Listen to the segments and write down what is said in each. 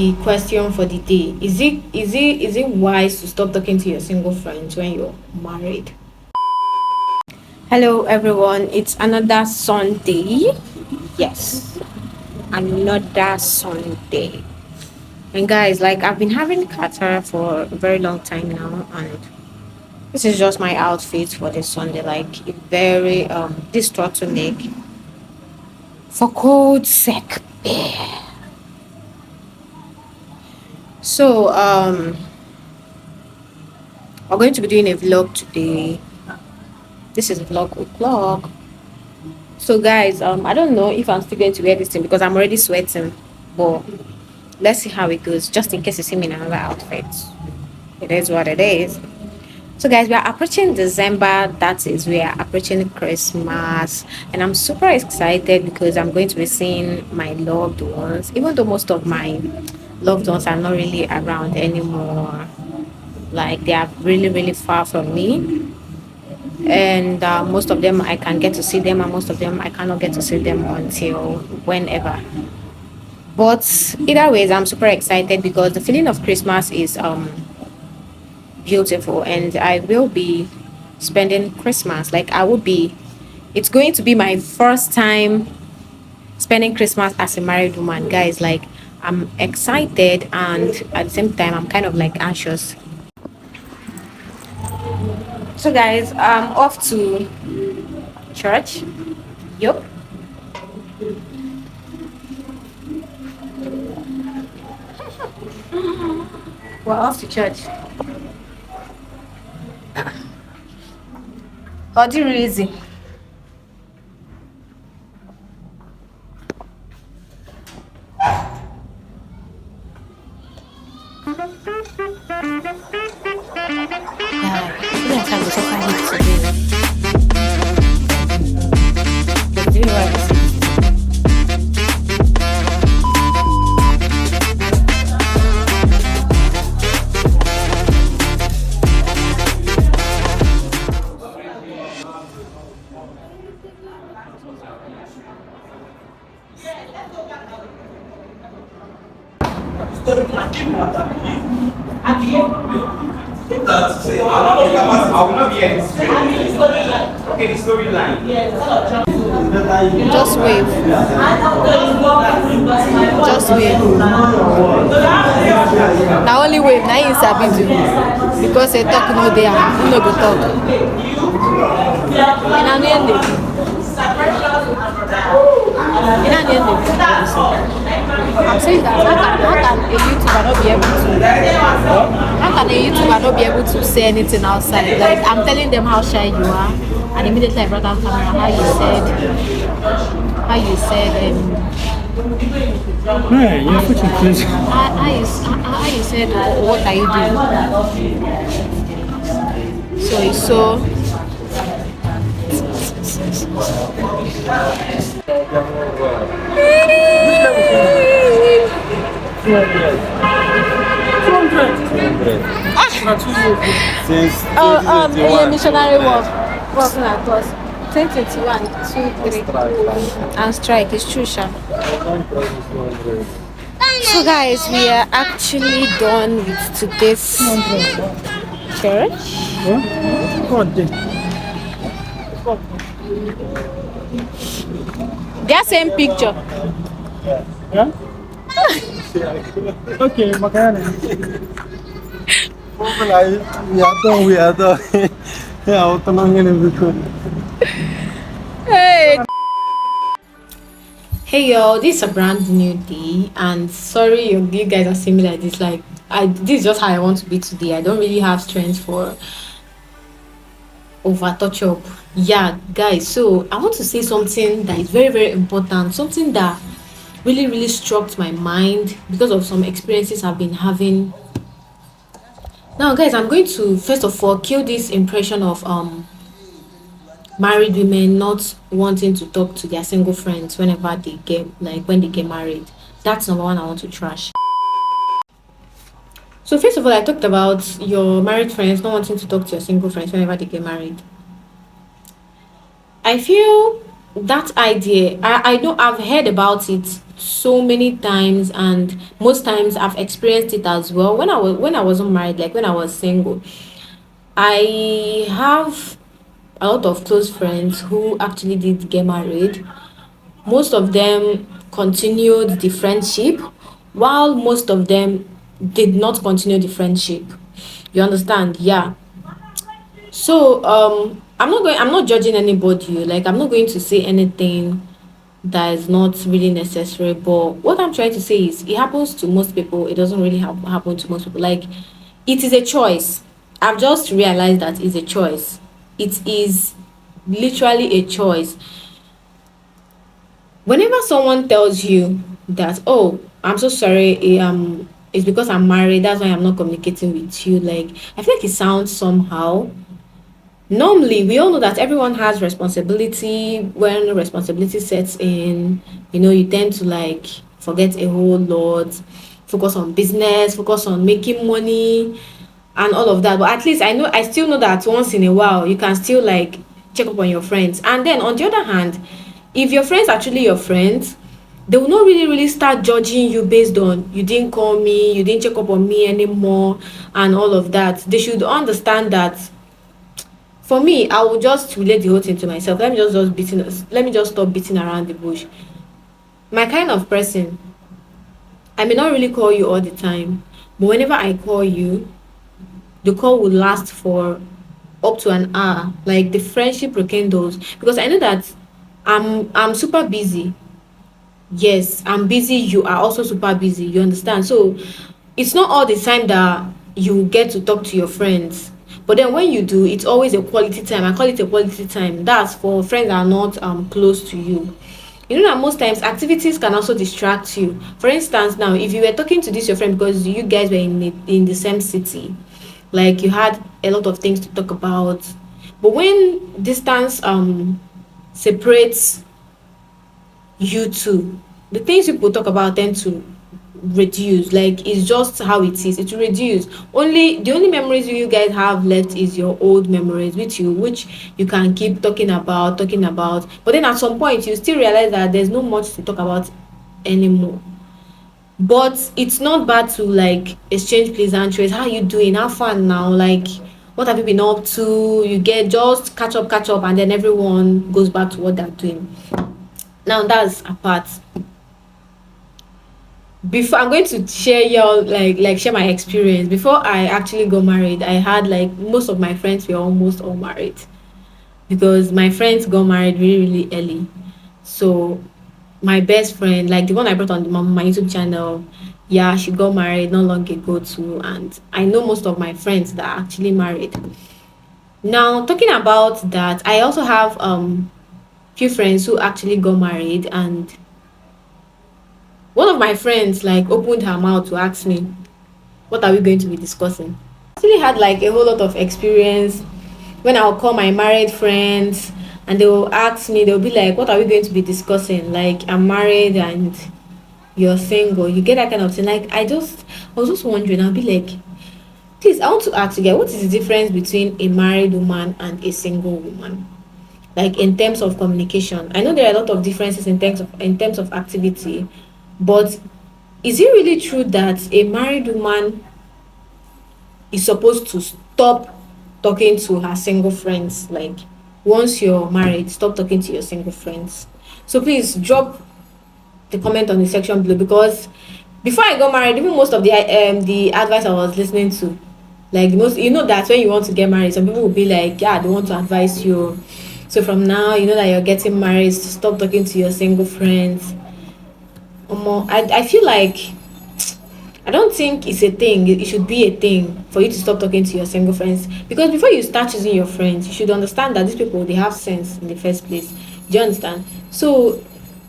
the question for the day. Is it wise to stop talking to your single friends when you're married? Hello everyone, it's another Sunday. Yes, another Sunday. And guys, like I've been having Qatar for a very long time now, and this is just my outfit for this Sunday. Like a very this turtleneck for cold sec. So we're going to be doing a vlog today. This is vlog o'clock. So guys, I don't know if I'm still going to wear this thing because I'm already sweating, but let's see how it goes, just in case you see me in another outfit. It is what it is. So guys, we are approaching December. That is, we are approaching Christmas, and I'm super excited because I'm going to be seeing my loved ones, even though most of my loved ones are not really around anymore. Like they are really really far from me, and most of them I can get to see them, and most of them I cannot get to see them until whenever. But either ways, I'm super excited because the feeling of Christmas is beautiful, and I will be spending Christmas. Like I will be, it's going to be my first time spending Christmas as a married woman, guys. Like I'm excited, and at the same time I'm kind of like anxious. So guys, I'm off to church. Yup. We're off to church. How do you reason? Yeah, yes, I was so today. Do you know I will not be here. Okay, the storyline. Just wave. Just wave. Now only wave. Now you sabi do. Because they talk no there, you no go talk. And I'm the end. I'm saying that how can a YouTuber not be able to not be able to say anything outside? Like I'm telling them how shy you are, and immediately I brought out camera how you said Hey, you're putting crazy. how you said what are you doing? So it's so Since a missionary work working at us 2021 2 3 and strike is true sha. So guys, we are actually done with today's church. Their same picture. Yeah? Okay, Makayana. We are done. Yeah, I'll come on in. Hey. Hey y'all, this is a brand new day, and sorry you guys are seeing me like this. Like this is just how I want to be today. I don't really have strength for over touch up. Yeah, guys. So I want to say something that is very very important. Something that really really struck my mind because of some experiences I've been having. Now, guys, I'm going to first of all kill this impression of married women not wanting to talk to their single friends whenever they get when they get married. That's number one I want to trash. So first of all, I talked about your married friends not wanting to talk to your single friends whenever they get married. I feel that idea, I know I've heard about it so many times, and most times I've experienced it as well. When I wasn't married, like when I was single, I have a lot of close friends who actually did get married. Most of them continued the friendship, while most of them did not continue the friendship. You understand? Yeah. So I'm not judging anybody. Like, I'm not going to say anything that is not really necessary. But what I'm trying to say is, it happens to most people. It doesn't really happen to most people. Like, it is a choice. I've just realized that it's a choice. It is literally a choice. Whenever someone tells you that, oh, I'm so sorry, it's because I'm married, that's why I'm not communicating with you, like, I feel like it sounds somehow. Normally, we all know that everyone has responsibility. When responsibility sets in, you tend to like forget a whole lot, focus on business, focus on making money, and all of that. But at least I still know that once in a while you can still like check up on your friends. And then on the other hand, if your friends are actually your friends, they will not really start judging you based on, you didn't call me, you didn't check up on me anymore, and all of that. They should understand that. For me, I will just relate the whole thing to myself. Let me just stop beating around the bush. My kind of person, I may not really call you all the time, but whenever I call you, the call will last for up to an hour. Like, the friendship rekindles, because I know that I'm super busy. Yes, I'm busy, you are also super busy, you understand? So it's not all the time that you get to talk to your friends, but then when you do, it's always a quality time. I call it a quality time. That's for friends that are not close to you. You know that most times activities can also distract you. For instance, now if you were talking to this your friend because you guys were in the same city, like you had a lot of things to talk about, but when distance separates you two, the things people talk about tend to reduce. Like, it's just how it is, it will reduce. Only the only memories you guys have left is your old memories with you, which you can keep talking about, but then at some point you still realize that there's no much to talk about anymore. But it's not bad to like exchange pleasantries. How you doing? How fun now? Like, what have you been up to? You get just catch up, and then everyone goes back to what they're doing. Now that's apart. Before, I'm going to share y'all like share my experience. Before I actually got married, I had like most of my friends were almost all married, because my friends got married really early. So my best friend, like the one I brought on my YouTube channel, yeah, she got married not long ago too, and I know most of my friends that are actually married. Now, talking about that, I also have few friends who actually got married, and one of my friends like opened her mouth to ask me, what are we going to be discussing? I actually had like a whole lot of experience when I'll call my married friends, and they will ask me, they'll be like, what are we going to be discussing? Like, I'm married and you're single. You get that kind of thing. Like, I was just wondering, I'll be like, please, I want to ask you guys, what is the difference between a married woman and a single woman? Like, in terms of communication. I know there are a lot of differences in terms of activity, but is it really true that a married woman is supposed to stop talking to her single friends? Like, once you're married, stop talking to your single friends. So please drop the comment on the section below, because before I got married, even most of the advice I was listening to, like most, that when you want to get married, some people will be like, yeah, they want to advise you. So from now, that you're getting married, stop talking to your single friends. I feel like I don't think it's a thing. It should be a thing for you to stop talking to your single friends, because before you start choosing your friends, you should understand that these people, they have sense in the first place. Do you understand? So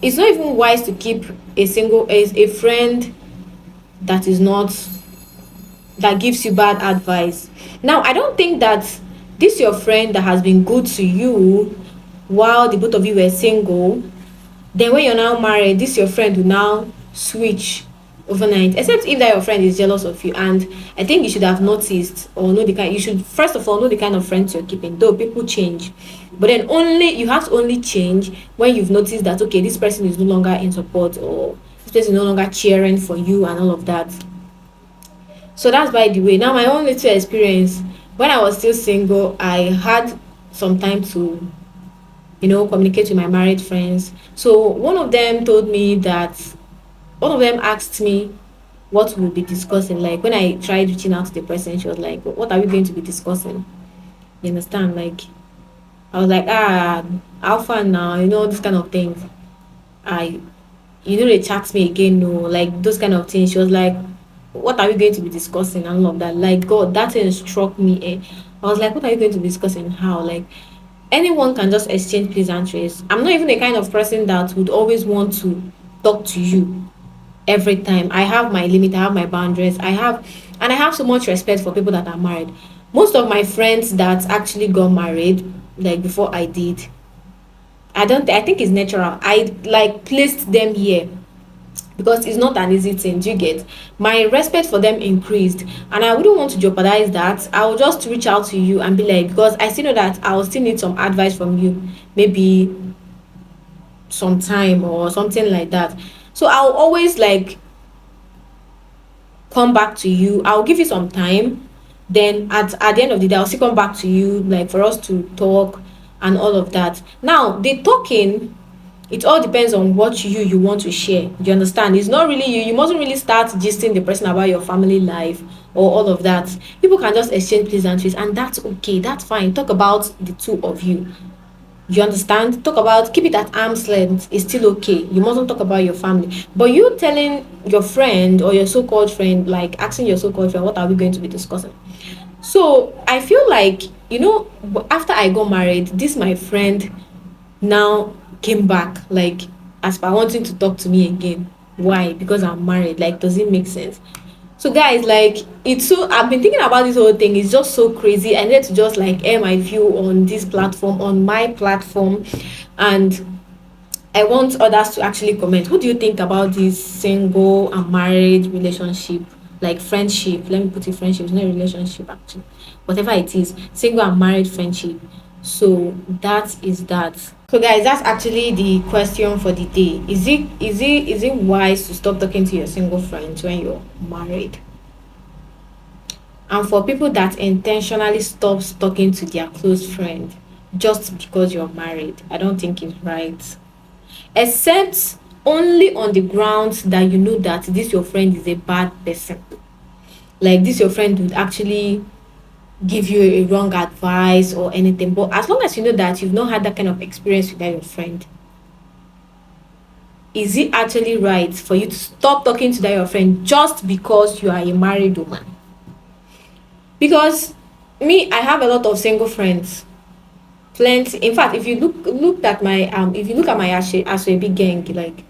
it's not even wise to keep a friend that is not that gives you bad advice. Now, I don't think that this your friend that has been good to you while the both of you were single, then when you're now married, this your friend will now switch overnight, except if that your friend is jealous of you. And I think you should have noticed, or know the kind, you should first of all know the kind of friends you're keeping. Though people change, but then you have to only change when you've noticed that, okay, this person is no longer in support, or this person is no longer cheering for you and all of that. So that's by the way. Now my own little experience, when I was still single, I had some time to, communicate with my married friends. So one of them asked me what we'll be discussing. Like when I tried reaching out to the person, she was like, "What are we going to be discussing?" You understand? Like I was like, how far now? This kind of things. I they chat me again, no, like those kind of things. She was like, "What are we going to be discussing?" and all of that. Like God, that thing struck me. I was like, "What are you going to be discussing? How?" Like anyone can just exchange pleasantries. I'm not even the kind of person that would always want to talk to you every time. I have my limit, I have my boundaries. I have so much respect for people that are married. Most of my friends that actually got married, like before I did, I think it's natural. I like placed them here because it's not an easy thing. Do you get? My respect for them increased, and I wouldn't want to jeopardize that. I will just reach out to you and be like, because I still know that I will still need some advice from you, maybe some time or something like that. So I'll always like come back to you. I'll give you some time. Then at the end of the day, I'll still come back to you, like for us to talk and all of that. Now, the talking, it all depends on what you want to share. Do you understand? It's not really you. You mustn't really start gisting the person about your family life or all of that. People can just exchange pleasantries, and that's okay. That's fine. Talk about the two of you. You understand? Talk about, keep it at arm's length. It's still okay. You mustn't talk about your family. But you telling your friend or your so-called friend, like asking your so-called friend, what are we going to be discussing? So I feel like, after I got married, this my friend now came back, like as per wanting to talk to me again. Why? Because I'm married. Like, does it make sense? So guys, like, it's so, I've been thinking about this whole thing. It's just so crazy. I need to just like air my view on this platform, on my platform, and I want others to actually comment. What do you think about this single and married relationship? Like friendship. Let me put it friendship, it's not a relationship actually. Whatever it is, single and married friendship. So that is that. So guys, that's actually the question for the day. Is it wise to stop talking to your single friends when you're married? And for people that intentionally stops talking to their close friend just because you're married, I don't think it's right. Except only on the grounds that you know that this your friend is a bad person. Like this your friend would actually give you a wrong advice or anything. But as long as you know that you've not had that kind of experience with that your friend, is it actually right for you to stop talking to that your friend just because you are a married woman? Because me, I have a lot of single friends. Plenty. In fact, if you look at my if you look at my Asoebi gang, like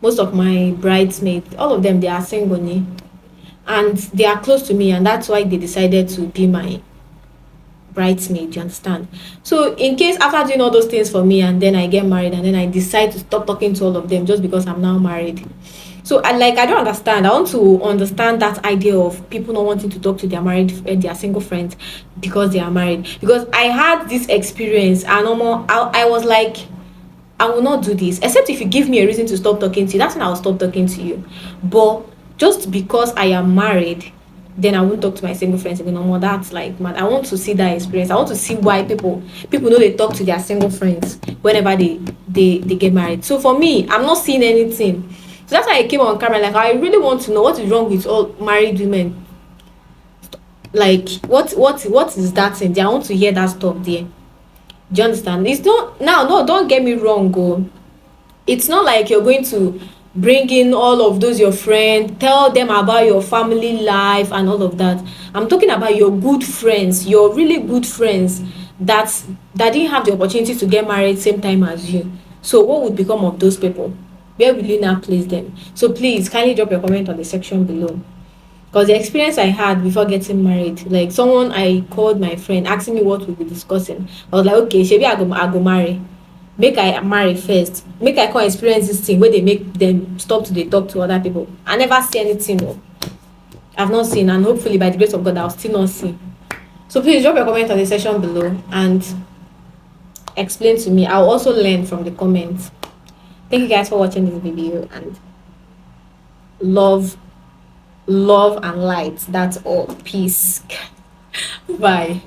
most of my bridesmaids, all of them, they are single, and they are close to me, and that's why they decided to be my bridesmaid. You understand? So in case after doing all those things for me, and then I get married, and then I decide to stop talking to all of them just because I'm now married. So I don't understand. I want to understand that idea of people not wanting to talk to their single friends because they are married. Because I had this experience, and I was like, I will not do this except if you give me a reason to stop talking to you. That's when I'll stop talking to you. But just because I am married, then I won't talk to my single friends again no more. That's like, man, I want to see that experience. I want to see why people know they talk to their single friends whenever they get married. So for me, I'm not seeing anything. So that's why I came on camera. Like, I really want to know what is wrong with all married women. Like, what is that thing? I want to hear that stuff there. Do you understand? It's not now. No, don't get me wrong, go. It's not like you're going to bring in all of those your friends, tell them about your family life and all of that. I'm talking about your good friends, your really good friends that didn't have the opportunity to get married same time as you. So what would become of those people? Where will you now place them? So please kindly drop your comment on the section below. Because the experience I had before getting married, like someone I called my friend asking me what we'll be discussing. I was like, okay, shebi I go marry. Make I marry first. Make I come experience this thing where they make them stop to dey talk to other people. I never see anything. Oh. I've not seen, and hopefully by the grace of God I'll still not see. So please drop your comment on the section below and explain to me. I'll also learn from the comments. Thank you guys for watching this video, and love, love and light. That's all. Peace. Bye.